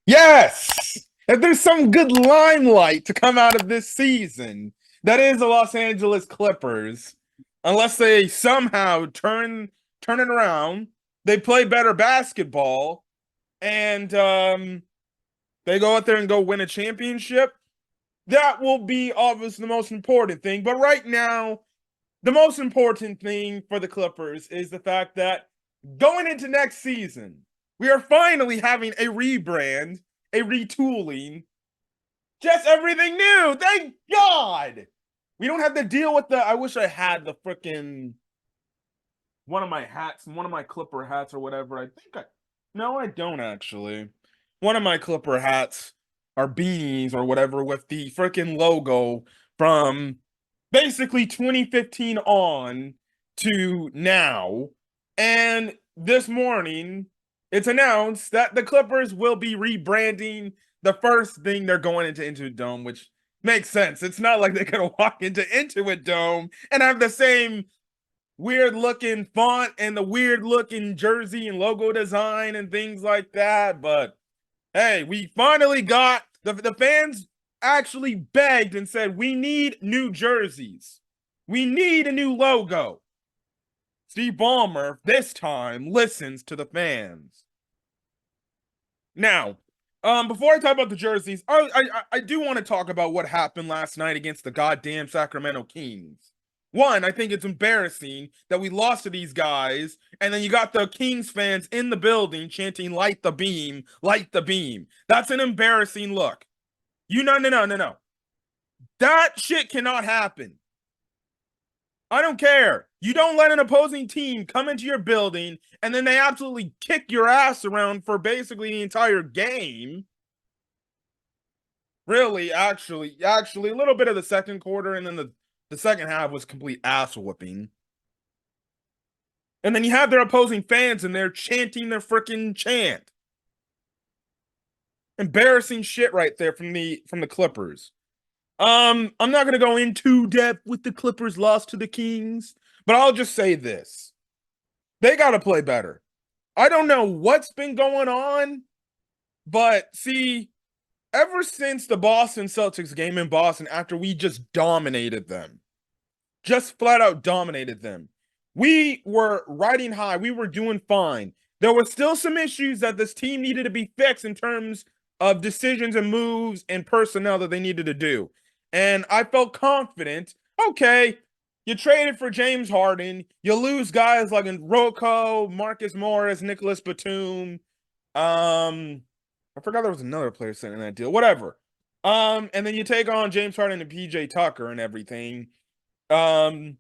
Yes! If there's some good limelight to come out of this season, that is the Los Angeles Clippers. Unless they somehow turn it around, they play better basketball, and they go out there and go win a championship. That will be obviously the most important thing. But right now, the most important thing for the Clippers is the fact that going into next season, we are finally having a rebrand, a retooling, just everything new. Thank God. We don't have to deal with the. I wish I had the freaking one of my hats, one of my Clipper hats or whatever. No, I don't actually. One of my Clipper hats are beanies or whatever with the freaking logo from basically 2015 on to now. And this morning, it's announced that the Clippers will be rebranding. The first thing they're going into Intuit Dome, which makes sense. It's not like they're gonna walk into Intuit Dome and have the same weird looking font and the weird looking jersey and logo design and things like that. But hey, we finally got the fans actually begged and said, we need new jerseys. We need a new logo. Steve Ballmer, this time, listens to the fans. Now, before I talk about the jerseys, I do want to talk about what happened last night against the goddamn Sacramento Kings. One, I think it's embarrassing that we lost to these guys, and then you got the Kings fans in the building chanting "Light the beam, light the beam." That's an embarrassing look. No. That shit cannot happen. I don't care. You don't let an opposing team come into your building and then they absolutely kick your ass around for basically the entire game. Really, actually, a little bit of the second quarter, and then the second half was complete ass whooping. And then you have their opposing fans and they're chanting their freaking chant. Embarrassing shit right there from the Clippers. I'm not gonna go into depth with the Clippers loss to the Kings, but I'll just say this. They gotta play better. I don't know what's been going on, but see, ever since the Boston Celtics game in Boston, after we just dominated them, just flat out dominated them, we were riding high. We were doing fine. There were still some issues that this team needed to be fixed in terms of decisions and moves and personnel that they needed to do. And I felt confident. Okay, you traded for James Harden. You lose guys like Rocco, Marcus Morris, Nicholas Batum. I forgot there was another player sitting in that deal. Whatever. And then you take on James Harden and PJ Tucker and everything. Um,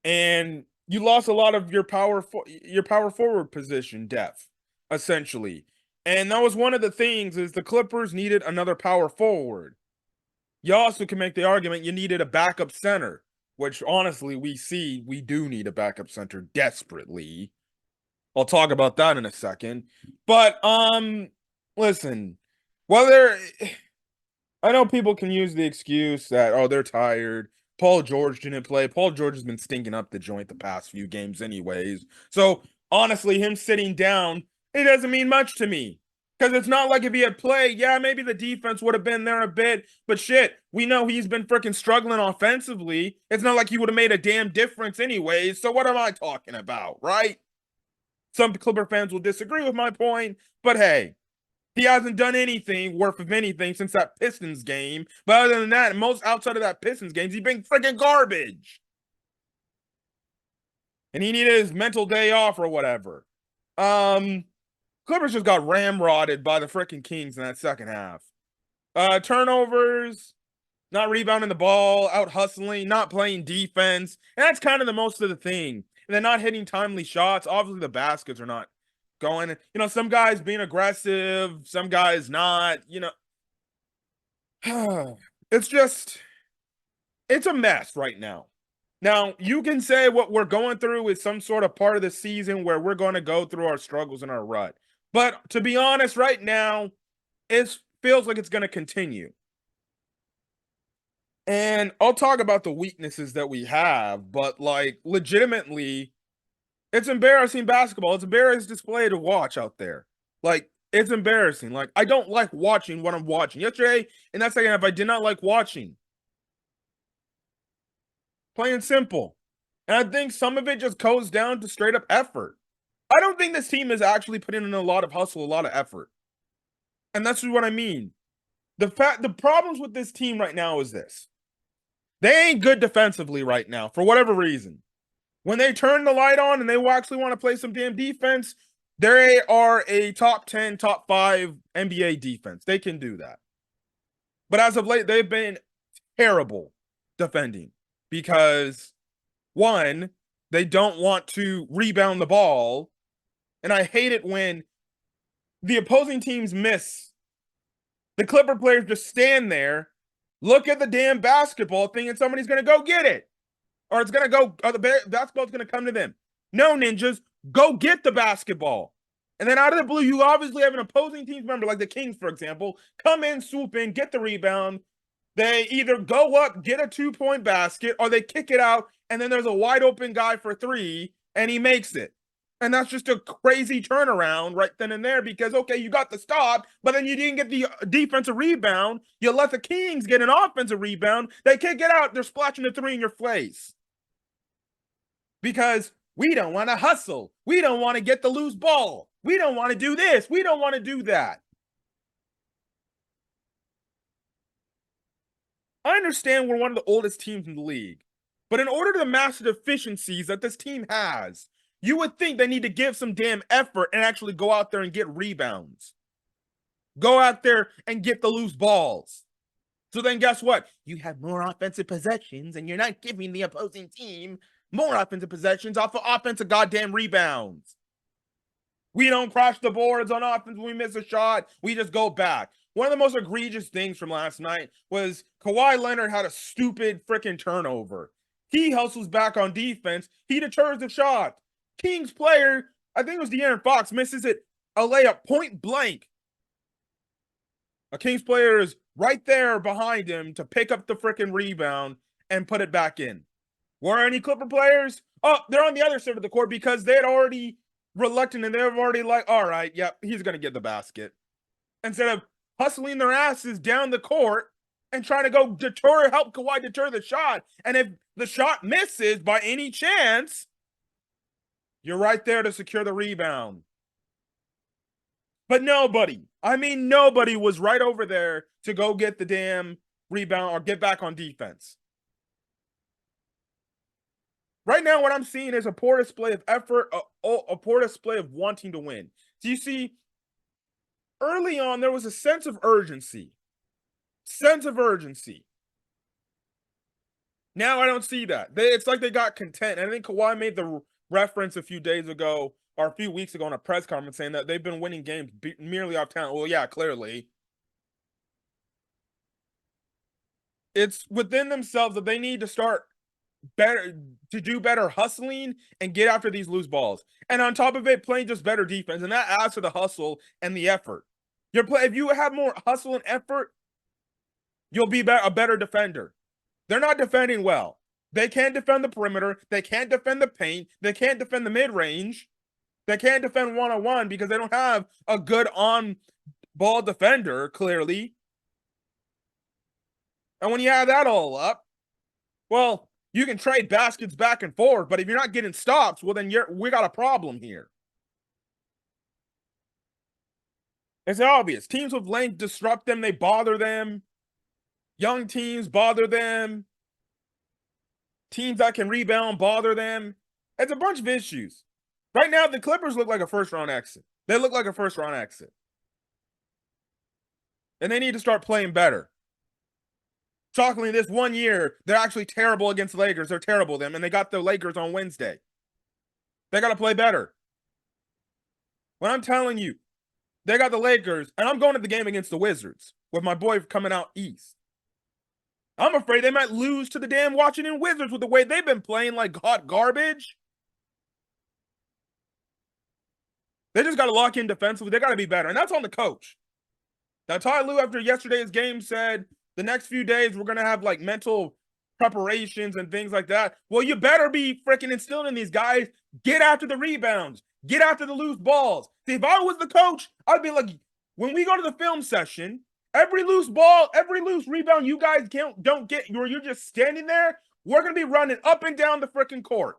and you lost a lot of your power forward position depth, essentially. And that was one of the things is the Clippers needed another power forward. You also can make the argument you needed a backup center, which honestly we do need a backup center desperately. I'll talk about that in a second. But listen, whether I know people can use the excuse that, oh, they're tired. Paul George didn't play. Paul George has been stinking up the joint the past few games, anyways. So, honestly, him sitting down, it doesn't mean much to me. Because it's not like if he had played, yeah, maybe the defense would have been there a bit. But shit, we know he's been freaking struggling offensively. It's not like he would have made a damn difference, anyways. So, what am I talking about, right? Some Clipper fans will disagree with my point, but hey, he hasn't done anything worth of anything since that Pistons game. But other than that, most outside of that Pistons games, he's been freaking garbage. And he needed his mental day off or whatever. Clippers just got ramrodded by the freaking Kings in that second half. Turnovers, not rebounding the ball, out hustling, not playing defense. And that's kind of the most of the thing. And they're not hitting timely shots. Obviously, the baskets are not going. Some guys being aggressive, some guys not. It's a mess right now. Now, you can say what we're going through is some sort of part of the season where we're going to go through our struggles and our rut. But to be honest, right now, it feels like it's going to continue. And I'll talk about the weaknesses that we have, but like legitimately, It's embarrassing basketball. It's embarrassing display to watch out there. Like, it's embarrassing. Like, I don't like watching what I'm watching. Yesterday, in that second half, I did not like watching. Plain and simple. And I think some of it just goes down to straight up effort. I don't think this team is actually putting in a lot of hustle, a lot of effort. And that's what I mean. The problems with this team right now is this. They ain't good defensively right now, for whatever reason. When they turn the light on and they actually want to play some damn defense, they are a top 10, top 5 NBA defense. They can do that. But as of late, they've been terrible defending because, one, they don't want to rebound the ball. And I hate it when the opposing teams miss. The Clipper players just stand there, look at the damn basketball thinking somebody's going to go get it. Or it's going to go, or the basketball's going to come to them. No, ninjas, go get the basketball. And then out of the blue, you obviously have an opposing team's member, like the Kings, for example, come in, swoop in, get the rebound. They either go up, get a 2-point basket, or they kick it out, and then there's a wide open guy for 3, and he makes it. And that's just a crazy turnaround right then and there because, okay, you got the stop, but then you didn't get the defensive rebound. You let the Kings get an offensive rebound. They can't get out. They're splashing the 3 in your face. Because we don't want to hustle. We don't want to get the loose ball. We don't want to do this. We don't want to do that. I understand we're one of the oldest teams in the league, but in order to master the deficiencies that this team has, you would think they need to give some damn effort and actually go out there and get rebounds. Go out there and get the loose balls. So then guess what? You have more offensive possessions and you're not giving the opposing team more offensive possessions off of offensive goddamn rebounds. We don't crash the boards on offense when we miss a shot. We just go back. One of the most egregious things from last night was Kawhi Leonard had a stupid freaking turnover. He hustles back on defense. He deters the shot. Kings player, I think it was De'Aaron Fox, misses it a layup point blank. A Kings player is right there behind him to pick up the freaking rebound and put it back in. Were any Clipper players? Oh, they're on the other side of the court because they'd already reluctant and they're already like, all right, yep, he's going to get the basket. Instead of hustling their asses down the court and trying to go help Kawhi deter the shot. And if the shot misses by any chance, you're right there to secure the rebound. But nobody was right over there to go get the damn rebound or get back on defense. Right now, what I'm seeing is a poor display of effort, a poor display of wanting to win. So you see, early on, there was a sense of urgency. Now I don't see that. It's like they got content. And I think Kawhi made the reference a few days ago or a few weeks ago in a press conference saying that they've been winning games merely off talent. Well, yeah, clearly. It's within themselves that they need to start to do better hustling and get after these loose balls. And on top of it, playing just better defense. And that adds to the hustle and the effort. If you have more hustle and effort, you'll be a better defender. They're not defending well. They can't defend the perimeter. They can't defend the paint. They can't defend the mid-range. They can't defend one-on-one because they don't have a good on-ball defender, clearly. And when you add that all up, well, you can trade baskets back and forth, but if you're not getting stops, well, then we got a problem here. It's obvious. Teams with length disrupt them. They bother them. Young teams bother them. Teams that can rebound bother them. It's a bunch of issues. Right now, the Clippers look like a first-round exit. They look like a first-round exit. And they need to start playing better. Shockingly, this one year, they're actually terrible against the Lakers. They're terrible them, and they got the Lakers on Wednesday. They got to play better. When I'm telling you, they got the Lakers, and I'm going to the game against the Wizards with my boy coming out east. I'm afraid they might lose to the damn Washington Wizards with the way they've been playing like hot garbage. They just got to lock in defensively. They got to be better, and that's on the coach. Now, Ty Lue, after yesterday's game, said the next few days we're going to have, like, mental preparations and things like that. Well, you better be freaking instilling in these guys Get after the rebounds. Get after the loose balls. See, if I was the coach, I'd be like, when we go to the film session, every loose ball, every loose rebound you guys don't get, where you're just standing there, we're going to be running up and down the freaking court.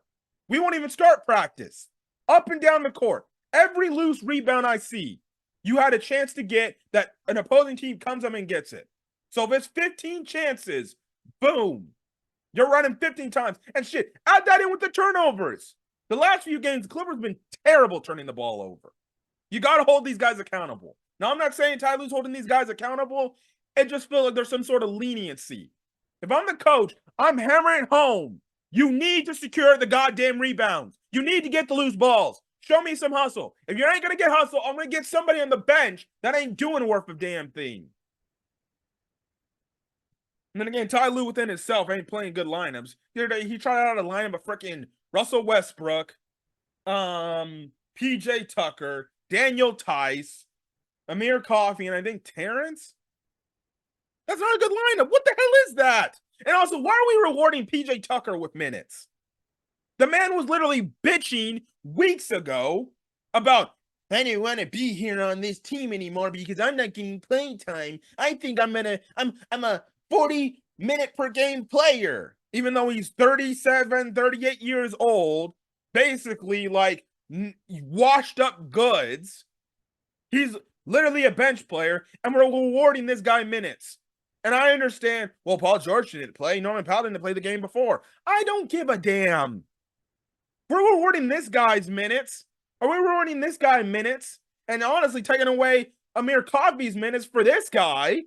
We won't even start practice. Up and down the court. Every loose rebound I see, you had a chance to get that an opposing team comes up and gets it. So if it's 15 chances, boom, you're running 15 times. And shit, add that in with the turnovers. The last few games, the Clippers have been terrible turning the ball over. You got to hold these guys accountable. Now, I'm not saying Ty Lue's holding these guys accountable. It just feels like there's some sort of leniency. If I'm the coach, I'm hammering home. You need to secure the goddamn rebounds. You need to get the loose balls. Show me some hustle. If you ain't going to get hustle, I'm going to get somebody on the bench that ain't doing worth a damn thing. And then again, Ty Lue within himself ain't playing good lineups. The other day, he tried out a lineup of freaking Russell Westbrook, PJ Tucker, Daniel Tice, Amir Coffey, and I think Terrence. That's not a good lineup. What the hell is that? And also, why are we rewarding PJ Tucker with minutes? The man was literally bitching weeks ago about, I didn't want to be here on this team anymore because I'm not getting playing time. I think I'm a 40-minute per game player, even though he's 37, 38 years old, basically like washed up goods. He's literally a bench player, and we're rewarding this guy minutes. And I understand, well, Paul George didn't play. Norman Powell didn't play the game before. I don't give a damn. We're rewarding this guy's minutes. Are we rewarding this guy minutes? And honestly, taking away Amir Coffey's minutes for this guy?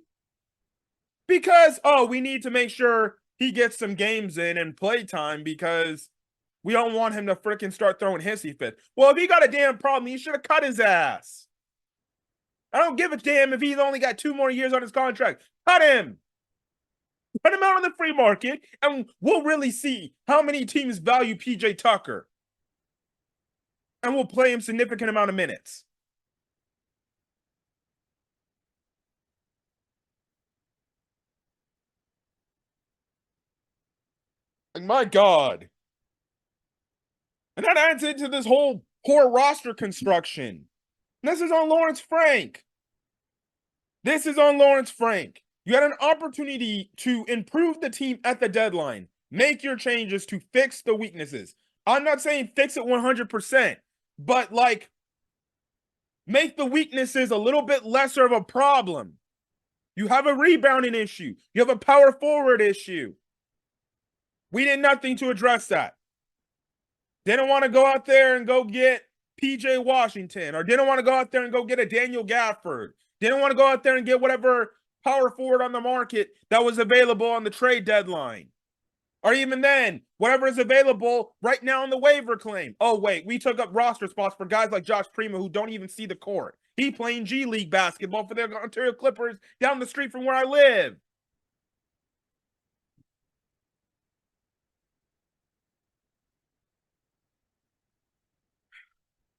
Because, we need to make sure he gets some games in and play time because we don't want him to freaking start throwing hissy fit. Well, if he got a damn problem, he should have cut his ass. I don't give a damn if he's only got 2 more years on his contract. Cut him. Put him out on the free market, and we'll really see how many teams value PJ Tucker. And we'll play him significant amount of minutes. Like, my God. And that adds into this whole poor roster construction. And this is on Lawrence Frank. This is on Lawrence Frank. You had an opportunity to improve the team at the deadline. Make your changes to fix the weaknesses. I'm not saying fix it 100%, but like make the weaknesses a little bit lesser of a problem. You have a rebounding issue. You have a power forward issue. We did nothing to address that. Didn't want to go out there and go get PJ Washington, or didn't want to go out there and go get a Daniel Gafford. Didn't want to go out there and get whatever power forward on the market that was available on the trade deadline. Or even then, whatever is available right now on the waiver claim. Oh, wait, we took up roster spots for guys like Josh Primo who don't even see the court. He playing G League basketball for the Ontario Clippers down the street from where I live.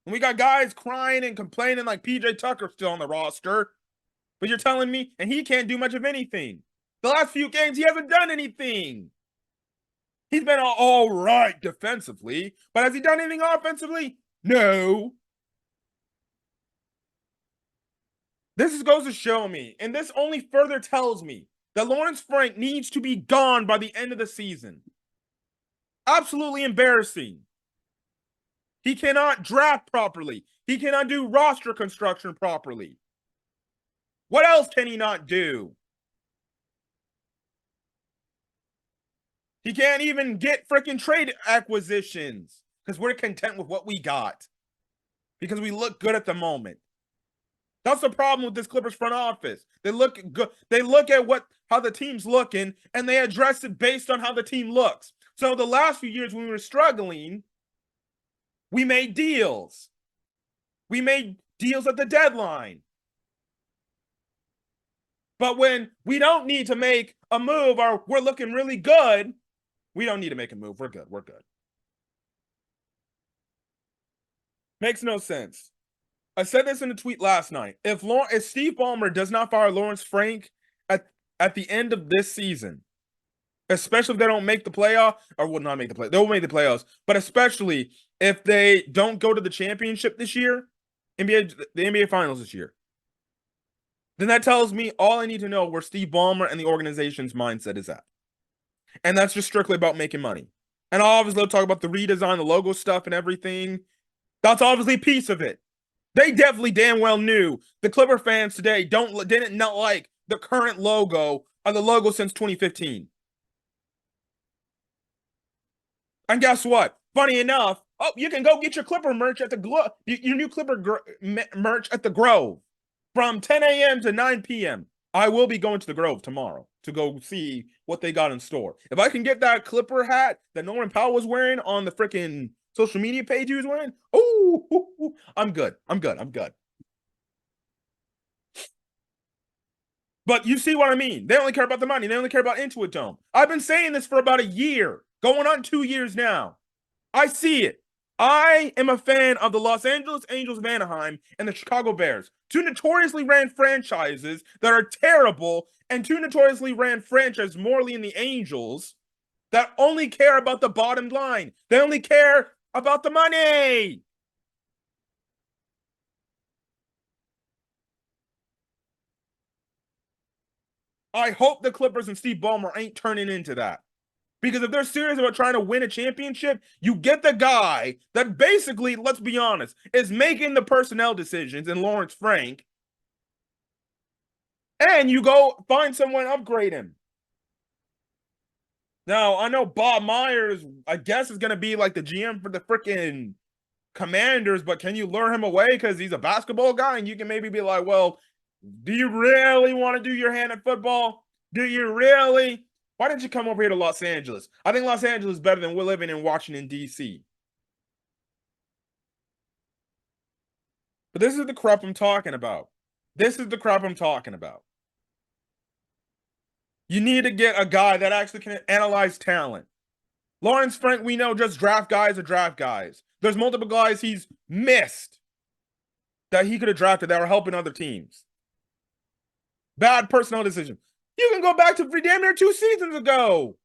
And we got guys crying and complaining like PJ Tucker's still on the roster. But you're telling me, and he can't do much of anything. The last few games, he hasn't done anything. He's been all right defensively, but has he done anything offensively? No. This goes to show me, and this only further tells me that Lawrence Frank needs to be gone by the end of the season. Absolutely embarrassing. He cannot draft properly. He cannot do roster construction properly. What else can he not do? He can't even get freaking trade acquisitions because we're content with what we got because we look good at the moment. That's the problem with this Clippers front office. They look good. They look at how the team's looking and they address it based on how the team looks. So the last few years when we were struggling, we made deals. We made deals at the deadline. But when we don't need to make a move or we're looking really good, we don't need to make a move. We're good. We're good. Makes no sense. I said this in a tweet last night. If Steve Ballmer does not fire Lawrence Frank at the end of this season, especially if they don't make the playoff, or will not make the play. They'll make the playoffs, but especially if they don't go to the championship this year, the NBA Finals this year. Then that tells me all I need to know where Steve Ballmer and the organization's mindset is at. And that's just strictly about making money. And I'll obviously talk about the redesign, the logo stuff, and everything. That's obviously a piece of it. They definitely damn well knew the Clipper fans today didn't not like the current logo or the logo since 2015. And guess what? Funny enough, oh, you can go get your Clipper merch at your new Clipper merch at the Grove from 10 a.m. to 9 p.m. I will be going to the Grove tomorrow to go see what they got in store. If I can get that Clipper hat that Norman Powell was wearing on the freaking social media page he was wearing, oh, I'm good. I'm good. I'm good. But you see what I mean? They only care about the money. They only care about Intuit Dome. I've been saying this for about a year, going on 2 years now. I see it. I am a fan of the Los Angeles Angels of Anaheim and the Chicago Bears, two notoriously ran franchises that are terrible, and two notoriously ran franchises, Morley and the Angels, that only care about the bottom line. They only care about the money. I hope the Clippers and Steve Ballmer ain't turning into that. Because if they're serious about trying to win a championship, you get the guy that basically, let's be honest, is making the personnel decisions in Lawrence Frank, and you go find someone, upgrade him. Now, I know Bob Myers, I guess, is going to be like the GM for the freaking Commanders, but can you lure him away because he's a basketball guy? And you can maybe be like, well, do you really want to do your hand at football? Do you really? Why didn't you come over here to Los Angeles? I think Los Angeles is better than we're living in Washington, D.C. But this is the crap I'm talking about. This is the crap I'm talking about. You need to get a guy that actually can analyze talent. Lawrence Frank, we know, just draft guys are draft guys. There's multiple guys he's missed that he could have drafted that were helping other teams. Bad personnel decision. You can go back to damn near 2 seasons ago.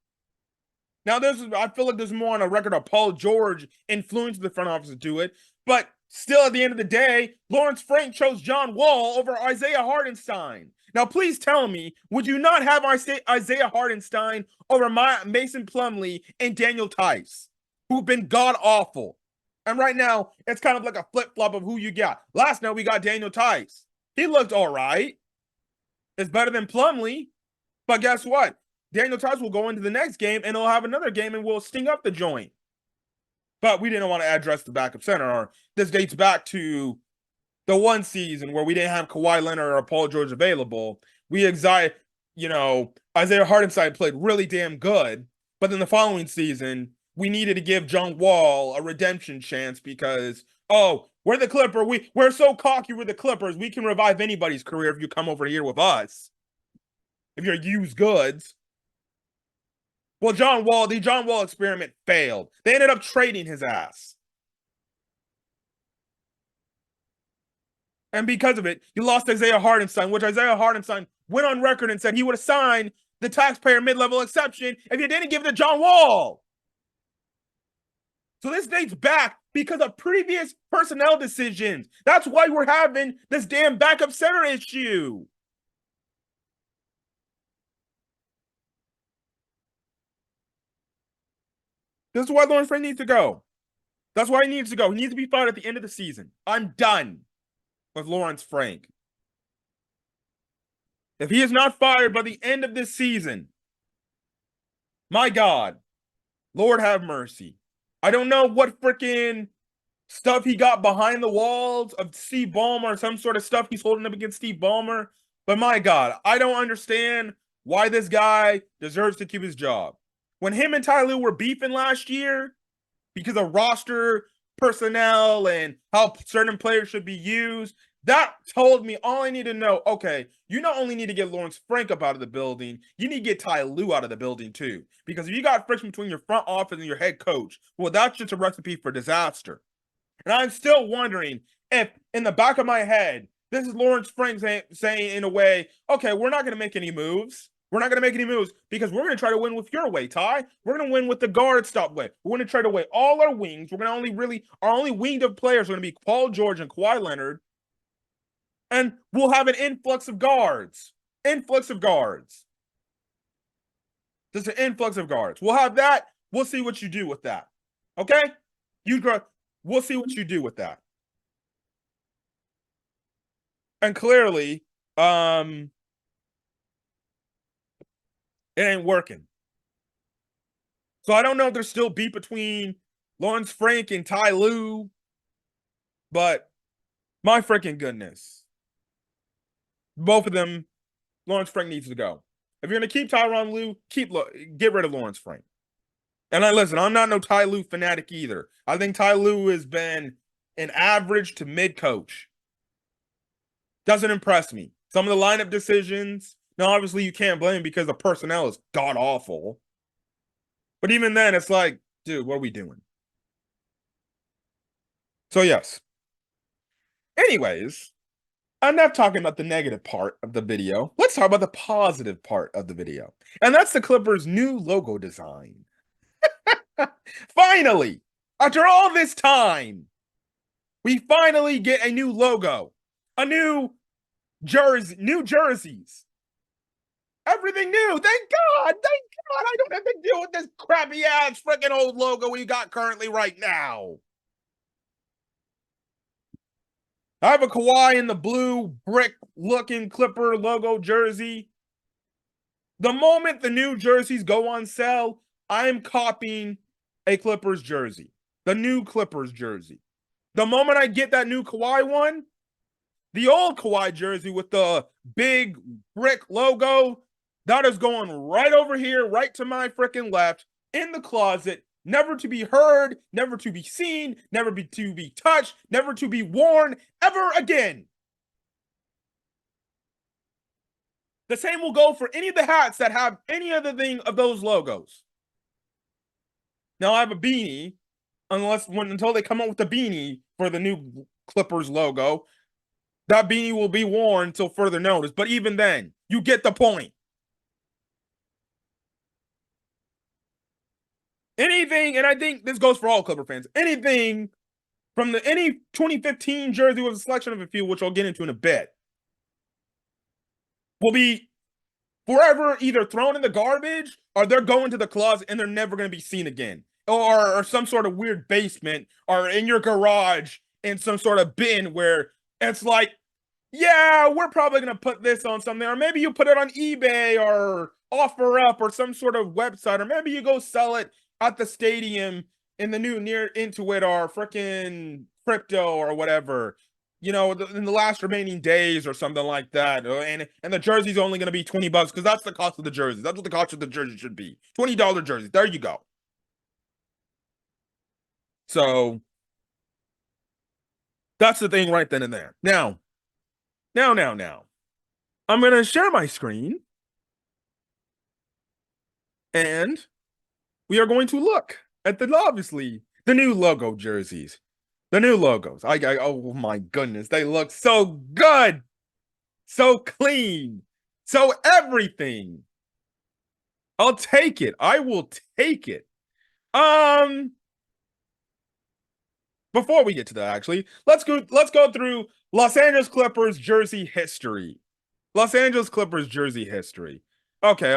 Now, I feel like there's more on a record of Paul George influencing the front office to do it, but still, at the end of the day, Lawrence Frank chose John Wall over Isaiah Hartenstein. Now, please tell me, would you not have Isaiah Hartenstein over Mason Plumlee and Daniel Tice, who've been god-awful? And right now, it's kind of like a flip-flop of who you got. Last night, we got Daniel Tice. He looked all right. It's better than Plumlee. But guess what? Daniel Tice will go into the next game, and he'll have another game, and we'll sting up the joint. But we didn't want to address the backup center. This dates back to the one season where we didn't have Kawhi Leonard or Paul George available. Isaiah Hartenstein played really damn good. But then the following season, we needed to give John Wall a redemption chance because, we're the Clipper. We're so cocky with the Clippers. We can revive anybody's career if you come over here with us. If you're used goods. Well, the John Wall experiment failed. They ended up trading his ass. And because of it, you lost Isaiah Hartenstein, which Isaiah Hartenstein went on record and said he would have signed the taxpayer mid-level exception if you didn't give it to John Wall. So this dates back because of previous personnel decisions. That's why we're having this damn backup center issue. This is why Lawrence Frank needs to go. That's why he needs to go. He needs to be fired at the end of the season. I'm done with Lawrence Frank. If he is not fired by the end of this season, my God, Lord have mercy. I don't know what freaking stuff he got behind the walls of Steve Ballmer or some sort of stuff he's holding up against Steve Ballmer. But my God, I don't understand why this guy deserves to keep his job. When him and Ty Lue were beefing last year because of roster personnel and how certain players should be used, that told me all I need to know. Okay, you not only need to get Lawrence Frank up out of the building, you need to get Ty Lue out of the building too. Because if you got friction between your front office and your head coach, well, that's just a recipe for disaster. And I'm still wondering if, in the back of my head, this is Lawrence Frank saying in a way, okay, we're not going to make any moves. We're not going to make any moves because we're going to try to win with your way, Ty. We're going to win with the guard stop way. We're going to trade away all our wings. We're going to our only winged of players are going to be Paul George and Kawhi Leonard. And we'll have an influx of guards. Influx of guards. Just an influx of guards. We'll have that. We'll see what you do with that. Okay? We'll see what you do with that. And clearly, it ain't working. So I don't know if there's still beef between Lawrence Frank and Ty Lue, but my freaking goodness. Both of them, Lawrence Frank needs to go. If you're going to keep Tyronn Lue, get rid of Lawrence Frank. And listen, I'm not no Ty Lue fanatic either. I think Ty Lue has been an average to mid coach. Doesn't impress me. Some of the lineup decisions, now obviously you can't blame him because the personnel is god awful. But even then, it's like, dude, what are we doing? So yes. Anyways, enough talking about the negative part of the video. Let's talk about the positive part of the video. And that's the Clippers' new logo design. Finally, after all this time, we finally get a new logo. A new jerseys. Everything new. Thank God. Thank God. I don't have to deal with this crappy ass freaking old logo we got currently right now. I have a Kawhi in the blue brick looking Clipper logo jersey. The moment the new jerseys go on sale, I'm copying a Clippers jersey. The new Clippers jersey. The moment I get that new Kawhi one, the old Kawhi jersey with the big brick logo, that is going right over here, right to my freaking left, in the closet, never to be heard, never to be seen, to be touched, never to be worn ever again. The same will go for any of the hats that have any other thing of those logos. Now I have a beanie, until they come up with a beanie for the new Clippers logo. That beanie will be worn until further notice. But even then, you get the point. Anything, and I think this goes for all Clipper fans, anything from any 2015 jersey with a selection of a few, which I'll get into in a bit, will be forever either thrown in the garbage or they're going to the closet and they're never going to be seen again. Or some sort of weird basement or in your garage in some sort of bin where it's like, yeah, we're probably going to put this on something. Or maybe you put it on eBay or OfferUp or some sort of website. Or maybe you go sell it at the stadium in the new near Intuit or freaking crypto or whatever. You know, in the last remaining days or something like that. And the jersey's only going to be $20 because that's the cost of the jersey. That's what the cost of the jersey should be. $20 jersey. There you go. So that's the thing right then and there. Now. I'm going to share my screen. And we are going to look at obviously, the new logo jerseys. The new logos. Oh my goodness. They look so good. So clean. So everything. I'll take it. I will take it. Before we get to that, actually, let's go through Los Angeles Clippers jersey history. Los Angeles Clippers jersey history. Okay.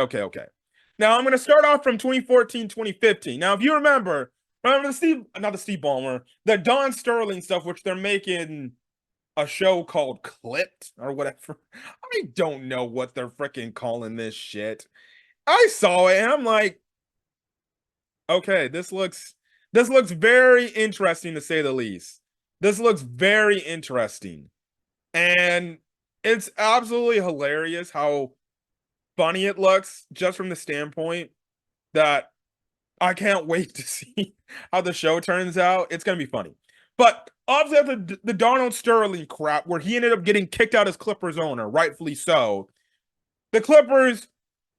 Now I'm going to start off from 2014, 2015. Now, if you remember not the Steve Ballmer, the Don Sterling stuff, which they're making a show called Clipped or whatever. I don't know what they're freaking calling this shit. I saw it and I'm like, okay, this looks very interesting to say the least. This looks very interesting. And it's absolutely hilarious how funny it looks just from the standpoint that I can't wait to see how the show turns out. It's going to be funny. But obviously the Donald Sterling crap where he ended up getting kicked out as Clippers owner, rightfully so. The Clippers,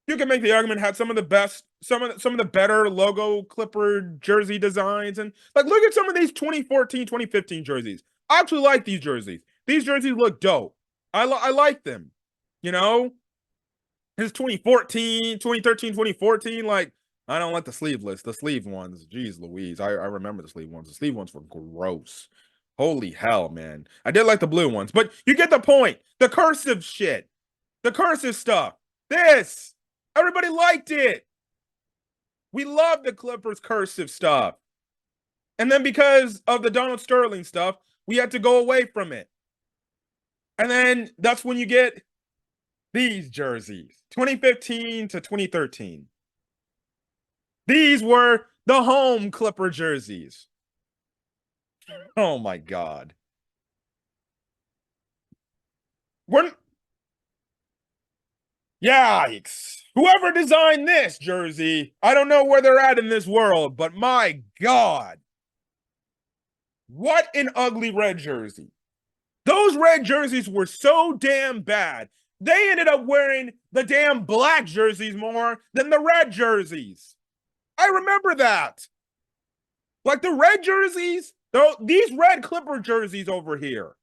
you can make the argument, had some of the best, some of the better logo Clipper jersey designs. And like, look at some of these 2014, 2015 jerseys. I actually like these jerseys. These jerseys look dope. I like them, you know? His 2014, 2013, 2014, like, I don't like the sleeveless, the sleeve ones. Jeez Louise. I remember the sleeve ones. The sleeve ones were gross. Holy hell, man. I did like the blue ones, but you get the point. The cursive shit. The cursive stuff. This. Everybody liked it. We love the Clippers cursive stuff. And then because of the Donald Sterling stuff, we had to go away from it. And then that's when you get these jerseys, 2015 to 2013. These were the home Clipper jerseys. Oh my God. We're Yikes. Whoever designed this jersey, I don't know where they're at in this world, but my God. What an ugly red jersey. Those red jerseys were so damn bad. They ended up wearing the damn black jerseys more than the red jerseys. I remember that. Like the red jerseys, these red Clipper jerseys over here,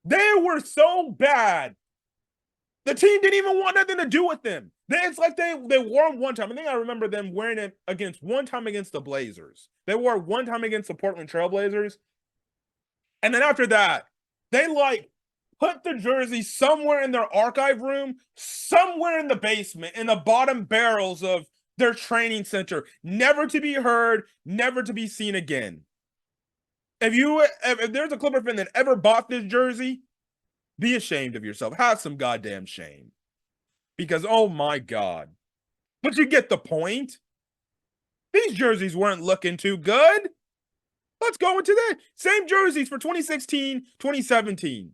they were so bad. The team didn't even want nothing to do with them. It's like they wore them one time. I think I remember them wearing it one time against the Blazers. They wore it one time against the Portland Trailblazers. And then after that, they like put the jersey somewhere in their archive room, somewhere in the basement, in the bottom barrels of their training center, never to be heard, never to be seen again. If there's a Clipper fan that ever bought this jersey, be ashamed of yourself. Have some goddamn shame. Because, oh my God. But you get the point. These jerseys weren't looking too good. Let's go into the same jerseys for 2016, 2017.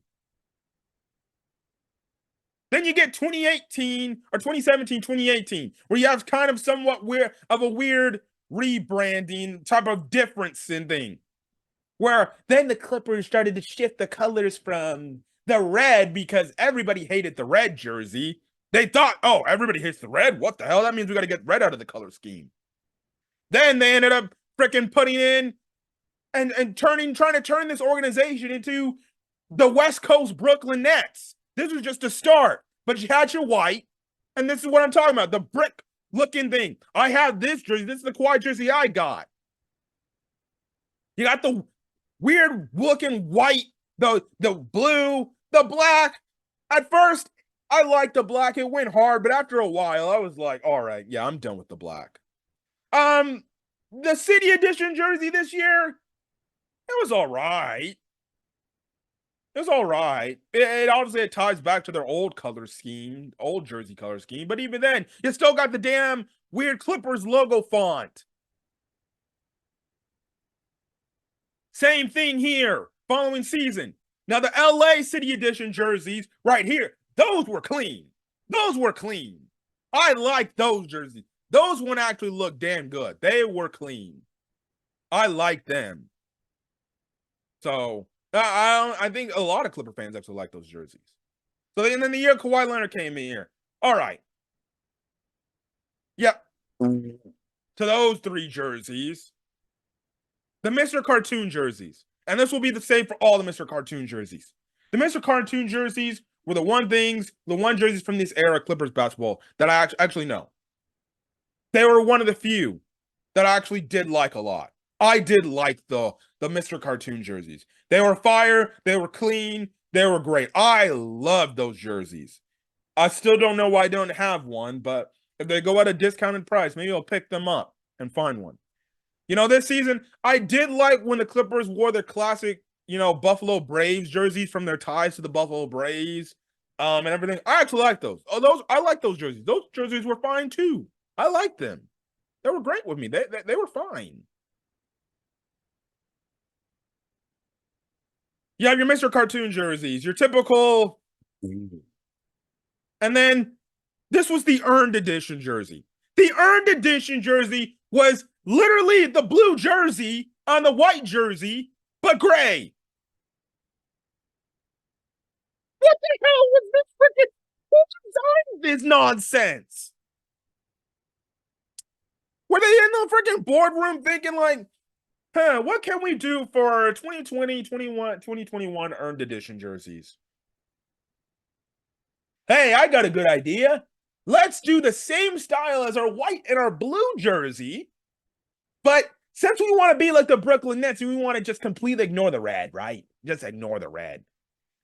Then you get 2018 or 2017, 2018, where you have kind of somewhat a weird rebranding type of difference in thing. Where then the Clippers started to shift the colors from the red because everybody hated the red jersey. They thought, oh, everybody hates the red? What the hell? That means we got to get red out of the color scheme. Then they ended up freaking putting in and trying to turn this organization into the West Coast Brooklyn Nets. This was just a start, but you had your white, and this is what I'm talking about, the brick looking thing. I have this jersey. This is the Kawhi jersey I got. You got the weird looking white, the blue, the black. At first, I liked the black. It went hard, but after a while, I was like, all right, yeah, I'm done with the black. The City Edition jersey this year, it was all right. It was all right. It obviously it ties back to their old color scheme, old jersey color scheme, but even then, you still got the damn weird Clippers logo font. Same thing here, following season. Now, the LA City Edition jerseys right here, those were clean. Those were clean. I like those jerseys. Those one actually look damn good. They were clean. I like them. So, I think a lot of Clipper fans actually like those jerseys. So, and then the year Kawhi Leonard came in here. All right. Yep. To those three jerseys. The Mr. Cartoon jerseys. And this will be the same for all the Mr. Cartoon jerseys. The Mr. Cartoon jerseys were the one jerseys from this era Clippers basketball that I actually know. They were one of the few that I actually did like a lot. I did like the Mr. Cartoon jerseys. They were fire. They were clean. They were great. I love those jerseys. I still don't know why I don't have one, but if they go at a discounted price, maybe I'll pick them up and find one. You know, this season, I did like when the Clippers wore their classic, Buffalo Braves jerseys from their ties to the Buffalo Braves, and everything. I actually like those. I like those jerseys. Those jerseys were fine too. I liked them. They were great with me. They were fine. You have your Mr. Cartoon jerseys, your typical. And then this was the earned edition jersey. The earned edition jersey was literally the blue jersey on the white jersey, but gray. What the hell was this freaking? Who designed this nonsense? Were they in the freaking boardroom thinking like, what can we do for 2020, 2021 earned edition jerseys? Hey, I got a good idea. Let's do the same style as our white and our blue jersey, but since we want to be like the Brooklyn Nets and we want to just completely ignore the red, right? Just ignore the red.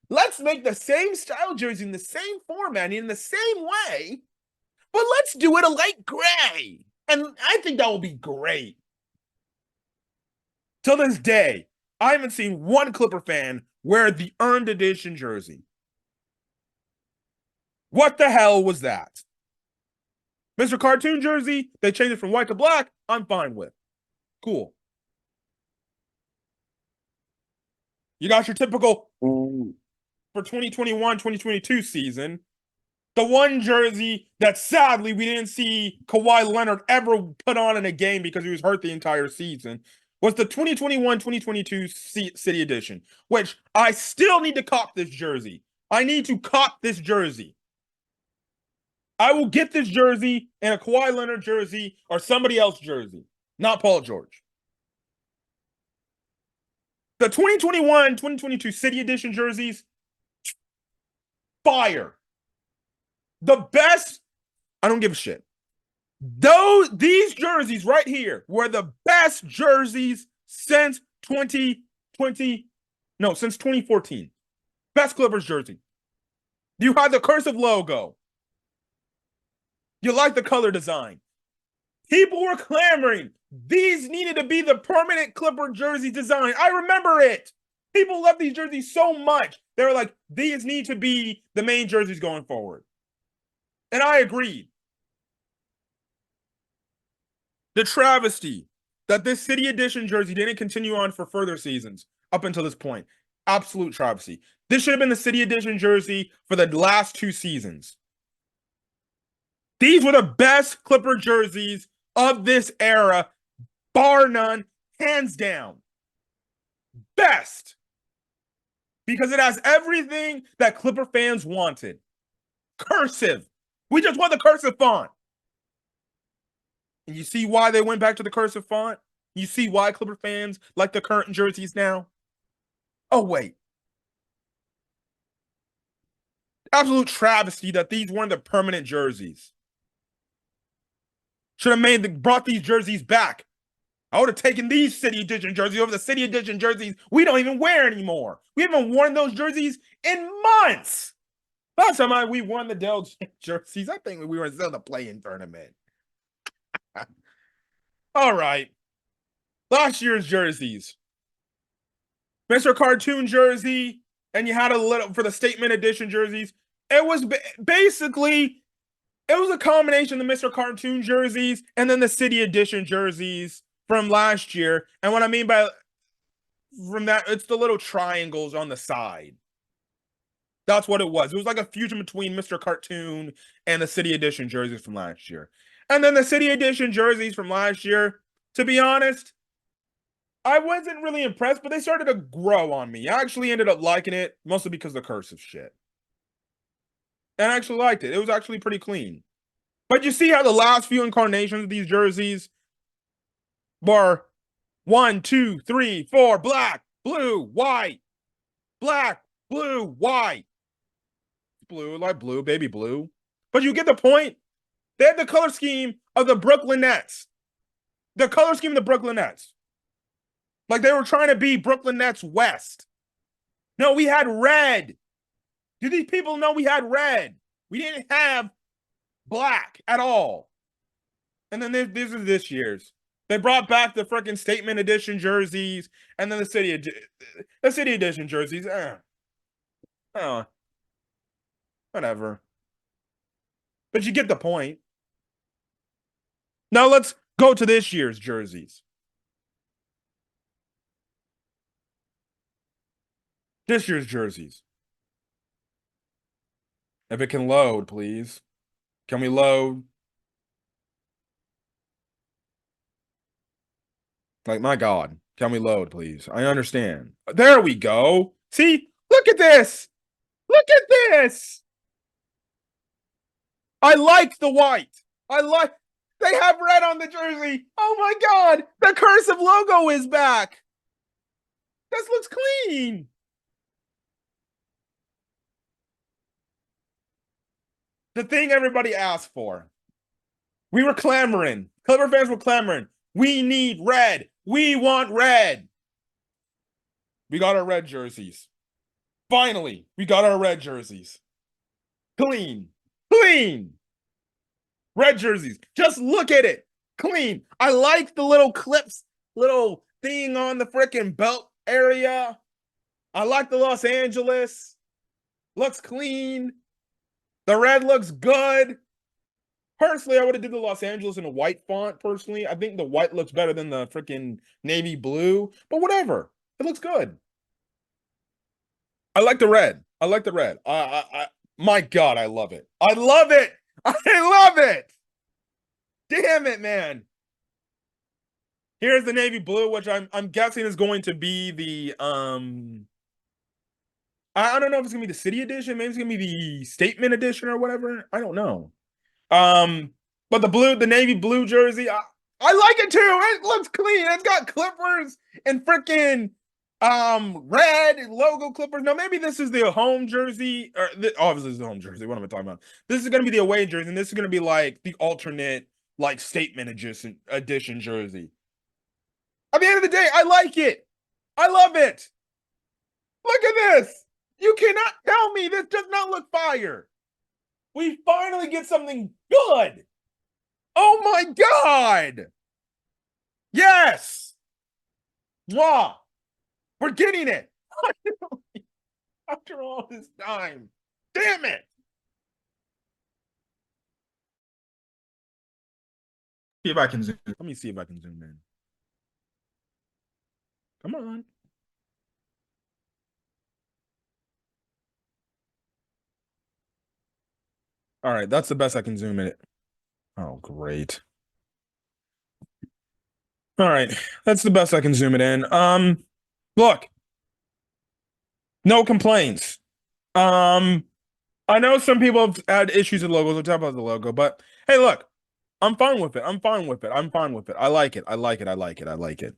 Let's make the same style jersey in the same format in the same way, but let's do it a light gray. And I think that will be great. Till this day, I haven't seen one Clipper fan wear the earned edition jersey. What the hell was that? Mr. Cartoon jersey, they changed it from white to black. I'm fine with. Cool. You got your typical for 2021-2022 season. The one jersey that sadly we didn't see Kawhi Leonard ever put on in a game because he was hurt the entire season was the 2021-2022 City Edition, which I still need to cop this jersey. I need to cop this jersey. I will get this jersey and a Kawhi Leonard jersey or somebody else jersey, not Paul George. The 2021-2022 City Edition jerseys, fire. The best, I don't give a shit. These jerseys right here were the best jerseys since 2014. Best Clippers jersey. You had the cursive logo. You like the color design. People were clamoring. These needed to be the permanent Clipper jersey design. I remember it. People love these jerseys so much. They were like, these need to be the main jerseys going forward. And I agreed. The travesty that this City Edition jersey didn't continue on for further seasons up until this point. Absolute travesty. This should have been the City Edition jersey for the last 2 seasons. These were the best Clipper jerseys of this era, bar none, hands down. Best. Because it has everything that Clipper fans wanted. Cursive. We just want the cursive font. And you see why they went back to the cursive font? You see why Clipper fans like the current jerseys now? Oh, wait. Absolute travesty that these weren't the permanent jerseys. Should have brought these jerseys back. I would have taken these City Edition jerseys over the City Edition jerseys we don't even wear anymore. We haven't worn those jerseys in months. Last time we won the Dell jerseys, I think we were still in the play-in tournament. All right. Last year's jerseys. Mr. Cartoon jersey, and you had a little for the Statement Edition jerseys. It was basically, it was a combination of the Mr. Cartoon jerseys and then the City Edition jerseys from last year. And what I mean by from that, it's the little triangles on the side. That's what it was. It was like a fusion between Mr. Cartoon and the City Edition jerseys from last year. And then the City Edition jerseys from last year, to be honest, I wasn't really impressed, but they started to grow on me. I actually ended up liking it, mostly because of the cursive shit. And I actually liked it. It was actually pretty clean. But you see how the last few incarnations of these jerseys were 1, 2, 3, 4, black, blue, white, black, blue, white. Blue, like blue, baby blue. But you get the point. They had the color scheme of the Brooklyn Nets. The color scheme of the Brooklyn Nets. Like they were trying to be Brooklyn Nets West. No, we had red. Do these people know we had red? We didn't have black at all. And then these are this year's. They brought back the freaking Statement Edition jerseys and then the City Edition jerseys. Oh, whatever. But you get the point. Now let's go to this year's jerseys. This year's jerseys. If it can load, please. Can we load? Like, my God. Can we load, please? I understand. There we go. See? Look at this. Look at this. I like the white. They have red on the jersey. Oh my God. The cursive logo is back. This looks clean. The thing everybody asked for. We were clamoring. Clipper fans were clamoring. We need red. We want red. We got our red jerseys. Finally, we got our red jerseys. Clean. Clean. Red jerseys. Just look at it. Clean. I like the little clips, little thing on the freaking belt area. I like the Los Angeles. Looks clean. The red looks good. Personally, I would have did the Los Angeles in a white font, personally. I think the white looks better than the freaking navy blue, but whatever. It looks good. I like the red. I like the red. My God, I love it. I love it. I love it. Damn it, man. Here's the navy blue, which I'm guessing is going to be the I don't know if it's gonna be the city edition. Maybe it's gonna be the statement edition or whatever. I don't know. But the navy blue jersey, I like it too. It looks clean. It's got Clippers and freaking red logo Clippers. No, maybe this is the home jersey, or obviously it's the home jersey. What am I talking about? This is gonna be the away jersey, and this is gonna be like the alternate, like statement edition jersey. At the end of the day, I like it. I love it. Look at this. You cannot tell me this does not look fire. We finally get something good. Oh my God. Yes. Mwah. We're getting it. After all this time. Damn it. See if I can zoom. Let me see if I can zoom in. Come on. All right, that's the best I can zoom in it. Oh, great. All right, that's the best I can zoom it in. Look, no complaints. I know some people have had issues with logos. We'll talk about the logo, but hey, look, I'm fine with it. I'm fine with it. I'm fine with it. I like it. I like it. I like it. I like it.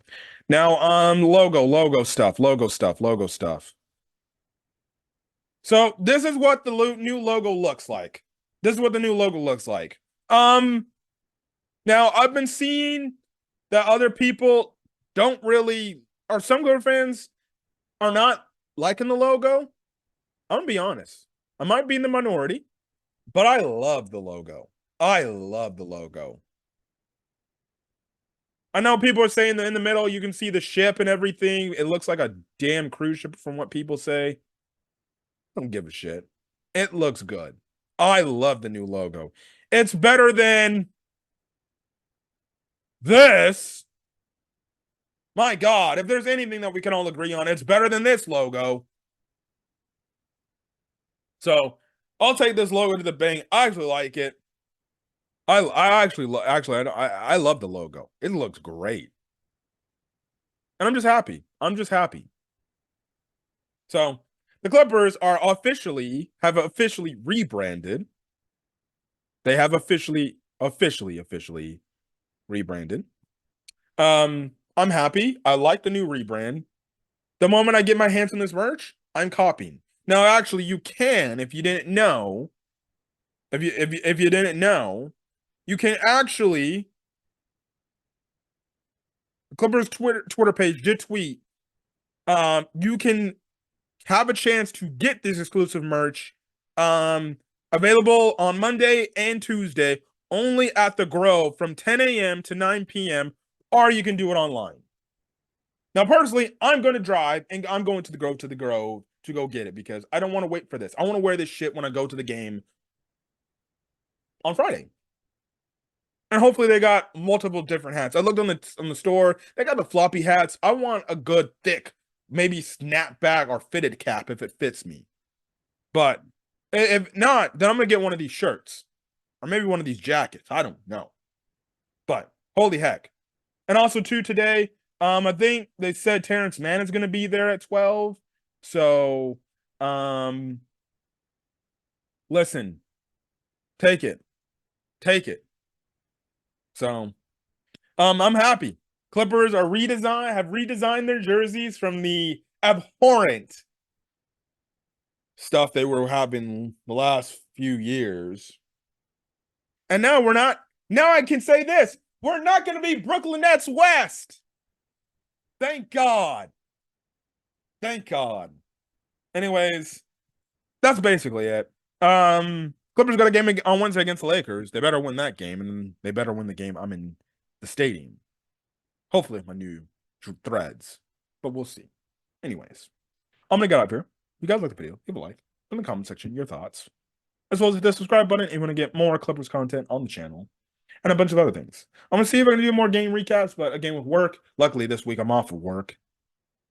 Now, logo stuff, logo stuff, logo stuff. So this is what the new logo looks like. This is what the new logo looks like. Now I've been seeing that other people don't really, or some Clipper fans are not liking the logo. I'm gonna be honest. I might be in the minority, but I love the logo. I love the logo. I know people are saying that in the middle you can see the ship and everything. It looks like a damn cruise ship from what people say. I don't give a shit. It looks good. I love the new logo. It's better than this. My God, if there's anything that we can all agree on, it's better than this logo. So I'll take this logo to the bank. I actually like it. I love the logo. It looks great. And I'm just happy. I'm just happy. So the Clippers have officially rebranded. They have officially rebranded. I'm happy. I like the new rebrand. The moment I get my hands on this merch, I'm copying. Now, actually, you can, if you didn't know, if you didn't know, you can actually, Clippers Twitter page did tweet, you can have a chance to get this exclusive merch, available on Monday and Tuesday, only at the Grove from 10 a.m. to 9 p.m., or you can do it online. Now, personally, I'm going to drive and I'm going to the Grove to go get it because I don't want to wait for this. I want to wear this shit when I go to the game on Friday. And hopefully they got multiple different hats. I looked on the store. They got the floppy hats. I want a good thick, maybe snapback or fitted cap if it fits me. But if not, then I'm going to get one of these shirts or maybe one of these jackets. I don't know. But holy heck. And also too today, I think they said Terrence Mann is going to be there at 12. So, listen, take it. Take it. So, I'm happy. Clippers have redesigned their jerseys from the abhorrent stuff they were having the last few years. And now we're not. Now I can say this: we're not going to be Brooklyn Nets West. Thank God. Thank God. Anyways, that's basically it. Clippers got a game on Wednesday against the Lakers. They better win that game, and they better win the game. I'm in the stadium. Hopefully, my new threads, but we'll see. Anyways, I'm gonna get up here. If you guys like the video, give a like in the comment section, your thoughts, as well as hit the subscribe button if you want to get more Clippers content on the channel and a bunch of other things. I'm gonna see if I can do more game recaps, but again with work. Luckily, this week I'm off of work,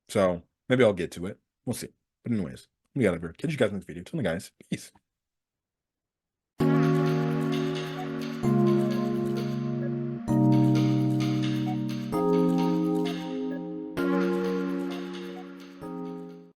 so maybe I'll get to it. We'll see. But anyways, we got over. Catch you guys in this video. Till then, guys, peace.